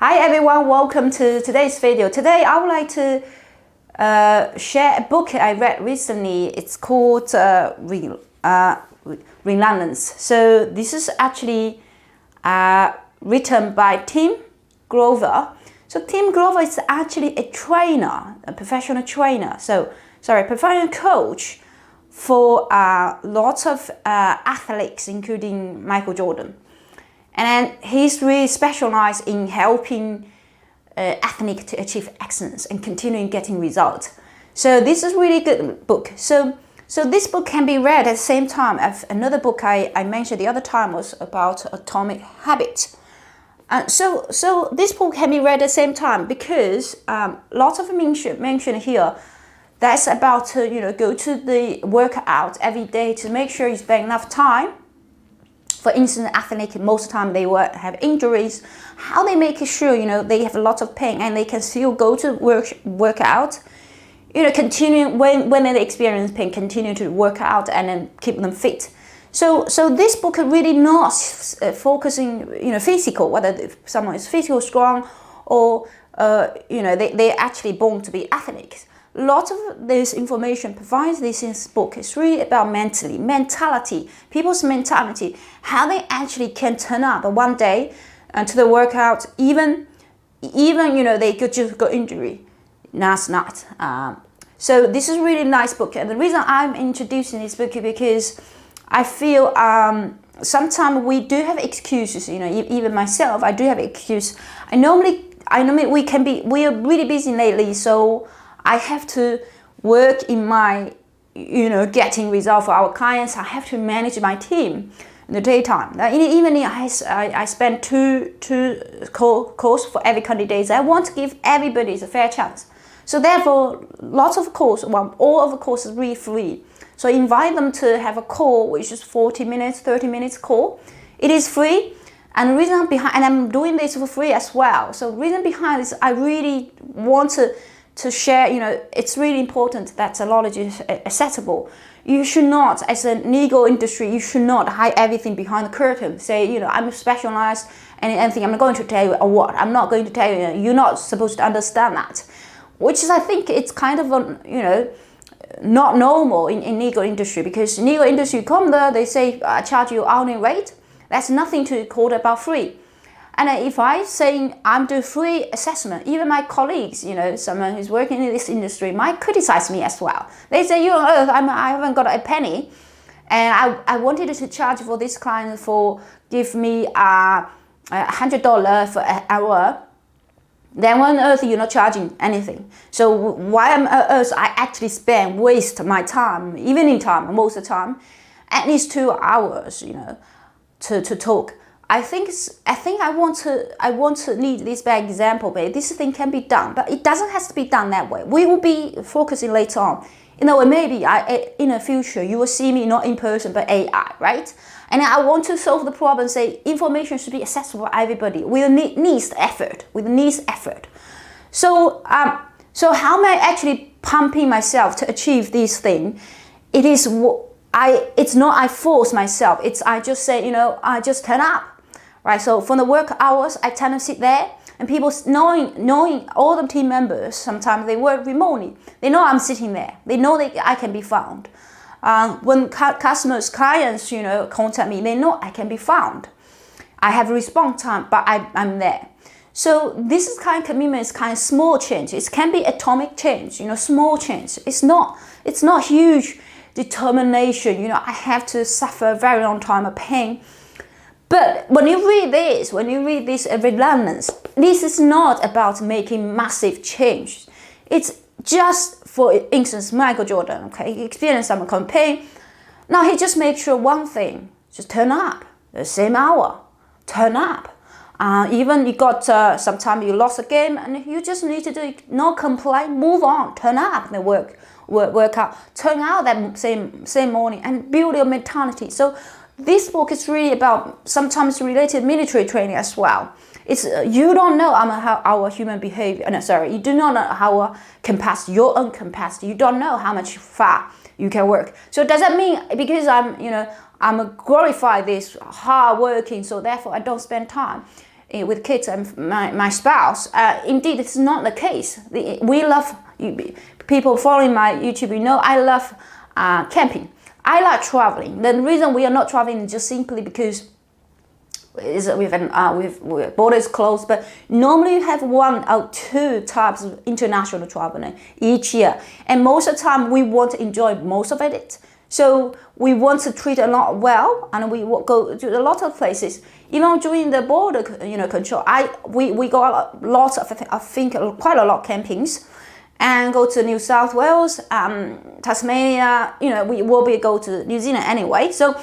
Hi everyone, welcome to today's video. Today I would like to share a book I read recently. It's called Relentless. So this is actually written by Tim Grover. So Tim Grover is actually a trainer, a professional trainer. Professional coach for lots of athletes, including Michael Jordan. And he's really specialized in helping athletes to achieve excellence and continuing getting results. So this is really good book. So this book can be read at the same time as another book I mentioned the other time was about Atomic Habits. So this book can be read at the same time because lots of mention here. That's about to go to the workout every day to make sure you spend enough time. For instance, athletes most of the time they will have injuries. How they make sure they have a lot of pain and they can still go to work out. Continue when they experience pain, continue to work out and then keep them fit. So this book really not focusing physical, whether someone is physical strong or they actually born to be athletes. Lots of this information provides this in this book. It's really about mentality, people's mentality, how they actually can turn up one day to the workout, even they could just got injury. That's not. So this is a really nice book, and the reason I'm introducing this book is because I feel sometimes we do have excuses. Even myself, I do have excuse. I normally we are really busy lately, so I have to work in my, getting results for our clients. I have to manage my team in the daytime. Even if I spend two calls for every candidate, I want to give everybody a fair chance. So therefore, lots of calls, all of the calls is really free. So invite them to have a call, which is 40 minutes, 30 minutes call. It is free. And the reason behind, and I'm doing this for free as well. So the reason behind this, I really want to share, it's really important that the knowledge is accessible. You should not, as a legal industry, you should not hide everything behind the curtain. Say, I'm specialized and anything I'm going to tell you or what. I'm not going to tell you, you're not supposed to understand that. Which is, I think it's kind of, not normal in legal industry, because in legal industry, you come there, they say, I charge you hourly rate. That's nothing to call about free. And if I say I'm doing free assessment, even my colleagues, someone who's working in this industry might criticize me as well. They say, you on earth, I haven't got a penny, and I wanted to charge for this client for give me $100 for an hour. Then why on earth you're not charging anything? So why on earth I actually waste my time, evening time, most of the time, at least 2 hours, to talk. I think I want to lead this by example, but this thing can be done, but it doesn't have to be done that way. We will be focusing later on. Maybe in the future you will see me not in person but AI, right? And I want to solve the problem. Say information should be accessible for everybody. We need effort. So how am I actually pumping myself to achieve this thing? It's not I force myself. It's I just say I just turn up. Right, so for the work hours, I tend to sit there, and people knowing all the team members, sometimes they work remotely. They know I'm sitting there. They know that I can be found. When clients, contact me, they know I can be found. I have response time, but I'm there. So this is kind of commitment is kind of small change. It can be atomic change, small change. It's not huge determination. I have to suffer a very long time of pain. But when you read this Relentless, this is not about making massive change. It's just, for instance, Michael Jordan, okay, he experienced some pain. Now he just makes sure one thing, just turn up, the same hour, turn up. Even you got, sometime you lost a game and you just need to do, no complain, move on, turn up the workout, turn out that same morning and build your mentality. So this book is really about sometimes related military training as well. It's you don't know how our human behavior. You do not know how capacity, your own capacity. You don't know how much far you can work. So does that mean because I'm glorify this hard working, so therefore I don't spend time? with kids and my spouse. Indeed, it's not the case. We love, people following my YouTube, I love camping. I like traveling. The reason we are not traveling is just simply because we've borders closed, but normally you have 1 or 2 types of international traveling each year, and most of the time we want to enjoy most of it. So we want to treat a lot well, and we go to a lot of places. Even during the border, control, we go lots of, I think, quite a lot of campings, and go to New South Wales, Tasmania. We will go to New Zealand anyway. So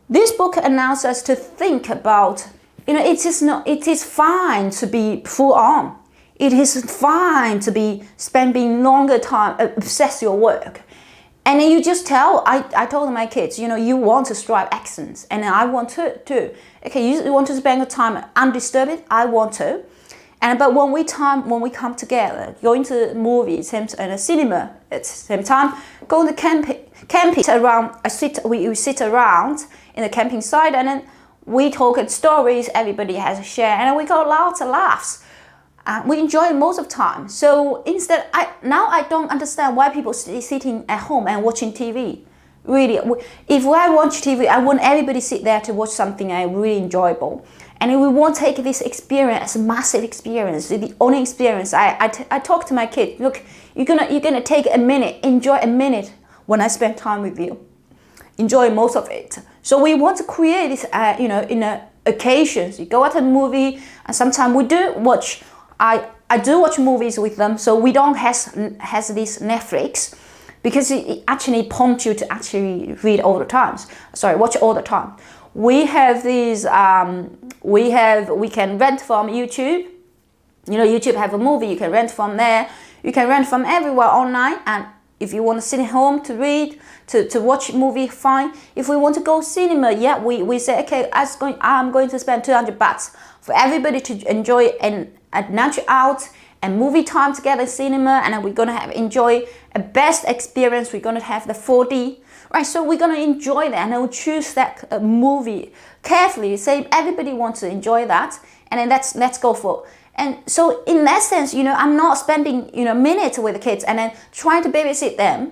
this book allows us to think about, it is fine to be full on. It is fine to be spending longer time obsess your work. And then you just I told my kids, you want to strive excellence, and I want to too. Okay, you want to spend the time undisturbed, I want to. But when we come together, going to movies and a cinema at the same time, going to camping around, we sit around in the camping site, and then we talk at stories, everybody has a share, and we got lots of laughs. We enjoy it most of the time. So instead, I don't understand why people sitting at home and watching TV. Really, if I watch TV, I want everybody sit there to watch something really enjoyable. And we won't take this experience as a massive experience, the only experience. I talk to my kids, look, you're gonna take a minute, enjoy a minute when I spend time with you. Enjoy most of it. So we want to create this, in occasions. You go out to a movie, and sometimes we do watch. I do watch movies with them, so we don't has this Netflix, because it actually prompts you to actually watch all the time. We have these, we can rent from YouTube. YouTube have a movie, you can rent from there. You can rent from everywhere online, and if you want to sit at home to read, to watch a movie, fine. If we want to go cinema, we say, okay, I'm going to spend $200 for everybody to enjoy a night out and movie time together in cinema, and then we're going to enjoy a best experience. We're going to have the 4D, right? So we're going to enjoy that, and then we'll choose that movie carefully. Say everybody wants to enjoy that, and then let's go for it. And so in that sense, I'm not spending, minutes with the kids and then trying to babysit them,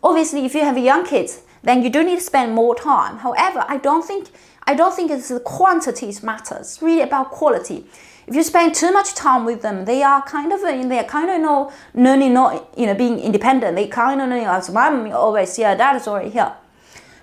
obviously if you have young kids, then you do need to spend more time. However, I don't think it's the quantities matters. It's really about quality. If you spend too much time with them, they are kind of learning, not being independent. They kind of know, as mom always here, dad is already here.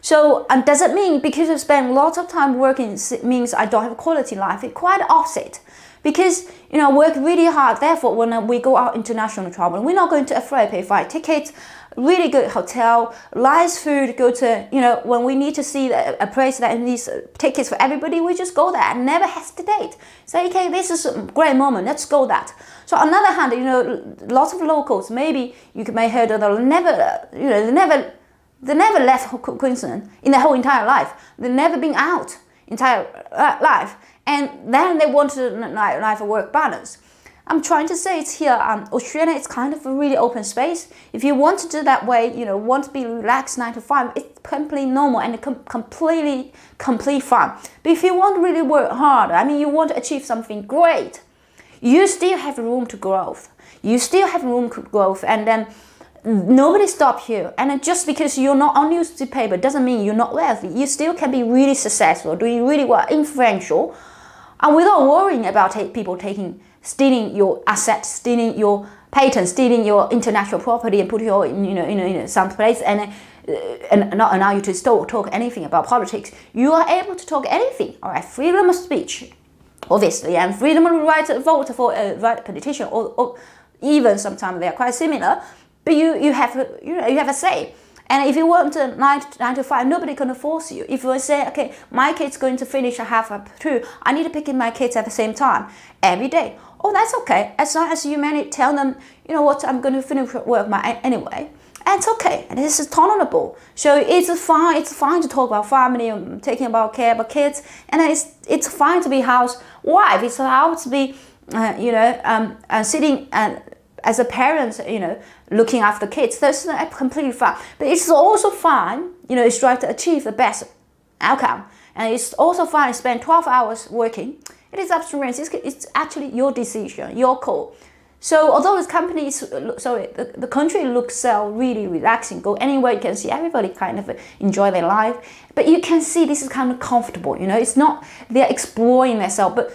So, and does it mean because I spend lots of time working means I don't have a quality life? It's quite opposite. Because, work really hard. Therefore, when we go out international travel, we're not going to afraid pay flight tickets, really good hotel, nice food, go to, when we need to see a place that needs tickets for everybody, we just go there and never hesitate. Say, okay, this is a great moment, let's go that. So on the other hand, lots of locals, maybe you may have heard of them, they never left Queensland in their whole entire life. They've never been out entire life. And then they want to life and work balance. I'm trying to say it's here. Australia is kind of a really open space. If you want to do that way, want to be relaxed 9 to 5, it's completely normal and completely fun. But if you want to really work hard, you want to achieve something great, you still have room to growth. And then nobody stops you. And just because you're not on newspaper doesn't mean you're not wealthy. You still can be really successful, doing really well, influential, and without worrying about people stealing your assets, stealing your patents, stealing your intellectual property, and put you all in some place and not allow you to talk anything about politics. You are able to talk anything. All right, freedom of speech, obviously, and freedom of right to vote for a right politician, or even sometimes they are quite similar. But you have a say. And if you want to 9 to 5, nobody can force you. If you say, okay, my kid's going to finish at 2:30, I need to pick in my kids at the same time every day. Oh, that's okay. As long as you manage, tell them, I'm going to finish work anyway. And it's okay. And this is tolerable. So it's fine to talk about family and taking about care about kids. And it's fine to be housewife. It's allowed to be, sitting and as a parent, looking after kids. That's completely fine. But it's also fine, strive to achieve the best outcome. And it's also fine to spend 12 hours working It is up to you. It's actually your decision, your call. So although the the country looks really relaxing, go anywhere you can see everybody kind of enjoy their life, but you can see this is kind of comfortable. You know, it's not they're exploring themselves, but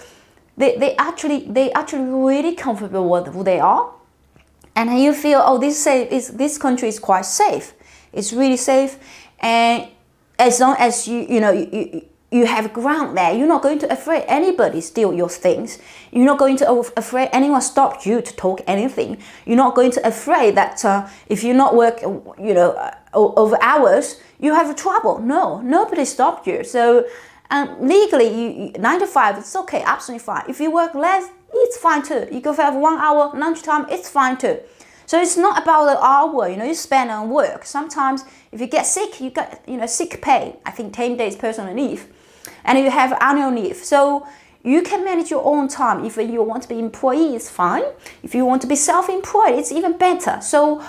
they actually really comfortable with who they are, and you feel, oh, this country is quite safe. It's really safe, and as long as you have ground there, you're not going to afraid anybody steal your things. You're not going to afraid anyone stop you to talk anything. You're not going to afraid that if you're not work, over hours, you have trouble. No, nobody stopped you. So legally, 9 to 5, it's okay, absolutely fine. If you work less, it's fine too. You go have 1 hour lunchtime, it's fine too. So it's not about the hour, you spend on work. Sometimes if you get sick, you get, sick pay. I think 10 days personal leave. And you have annual leave. So you can manage your own time. If you want to be employee, it's fine. If you want to be self-employed, it's even better. So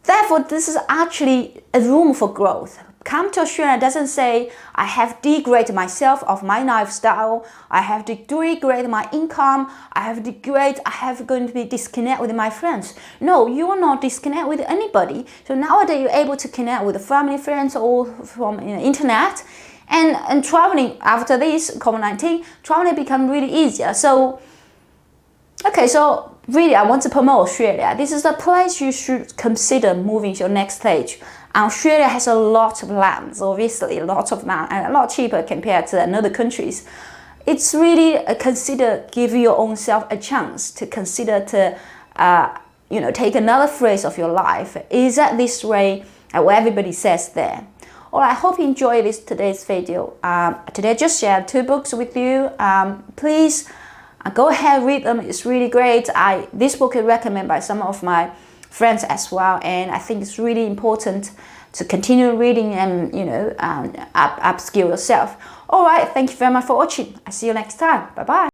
therefore, this is actually a room for growth. Come to Australia doesn't say I have degraded myself of my lifestyle, I have degraded my income, I have going to be disconnect with my friends. No, you are not disconnect with anybody. So nowadays you're able to connect with the family, friends, or from internet, and traveling after this COVID-19, traveling become really easier. So okay, so really I want to promote Australia. This is the place you should consider moving to your next stage. Australia has a lot of lands, obviously, a lot of land, and a lot cheaper compared to other countries. It's really give your own self a chance to consider to, take another phase of your life. Is that this way? What everybody says there. Well, I hope you enjoyed today's video. Today I just shared 2 books with you. Please go ahead, read them. It's really great. This book is recommended by some of my friends as well, and I think it's really important to continue reading and upskill yourself. All right, thank you very much for watching. I see you next time. Bye bye.